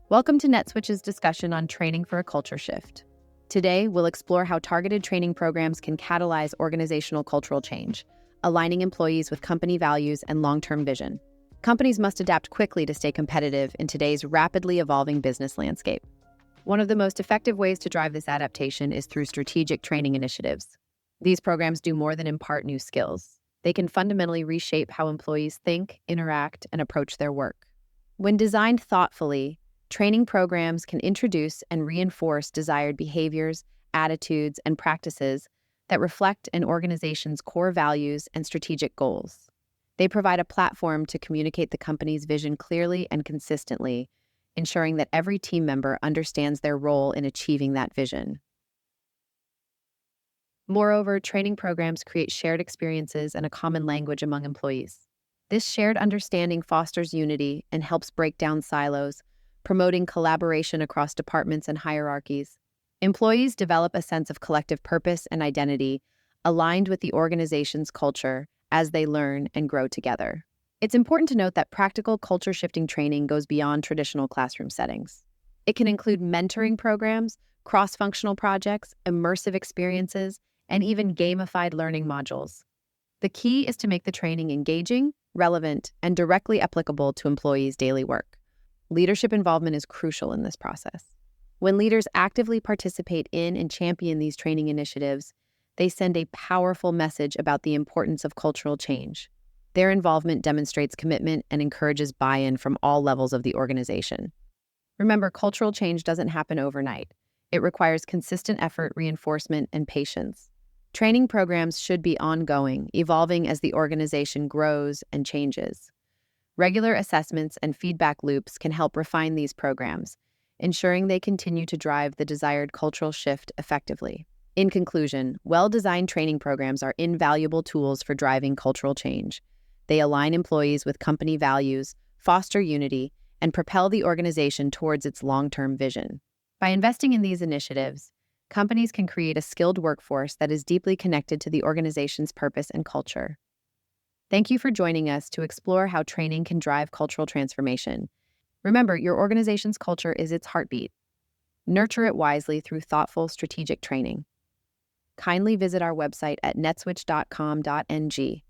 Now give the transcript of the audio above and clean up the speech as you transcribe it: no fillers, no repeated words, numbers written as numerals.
Welcome to NetSwitch's discussion on training for a culture shift. Today, we'll explore how targeted training programs can catalyze organizational cultural change, aligning employees with company values and long-term vision. Companies must adapt quickly to stay competitive in today's rapidly evolving business landscape. One of the most effective ways to drive this adaptation is through strategic training initiatives. These programs do more than impart new skills. They can fundamentally reshape how employees think, interact, and approach their work. When designed thoughtfully, training programs can introduce and reinforce desired behaviors, attitudes, and practices that reflect an organization's core values and strategic goals. They provide a platform to communicate the company's vision clearly and consistently, ensuring that every team member understands their role in achieving that vision. Moreover, training programs create shared experiences and a common language among employees. This shared understanding fosters unity and helps break down silos, promoting collaboration across departments and hierarchies. Employees develop a sense of collective purpose and identity, aligned with the organization's culture as they learn and grow together. It's important to note that practical culture-shifting training goes beyond traditional classroom settings. It can include mentoring programs, cross-functional projects, immersive experiences, and even gamified learning modules. The key is to make the training engaging, relevant, and directly applicable to employees' daily work. Leadership involvement is crucial in this process. When leaders actively participate in and champion these training initiatives, they send a powerful message about the importance of cultural change. Their involvement demonstrates commitment and encourages buy-in from all levels of the organization. Remember, cultural change doesn't happen overnight. It requires consistent effort, reinforcement, and patience. Training programs should be ongoing, evolving as the organization grows and changes. Regular assessments and feedback loops can help refine these programs, ensuring they continue to drive the desired cultural shift effectively. In conclusion, well-designed training programs are invaluable tools for driving cultural change. They align employees with company values, foster unity, and propel the organization towards its long-term vision. By investing in these initiatives, companies can create a skilled workforce that is deeply connected to the organization's purpose and culture. Thank you for joining us to explore how training can drive cultural transformation. Remember, your organization's culture is its heartbeat. Nurture it wisely through thoughtful, strategic training. Kindly visit our website at netswitch.com.ng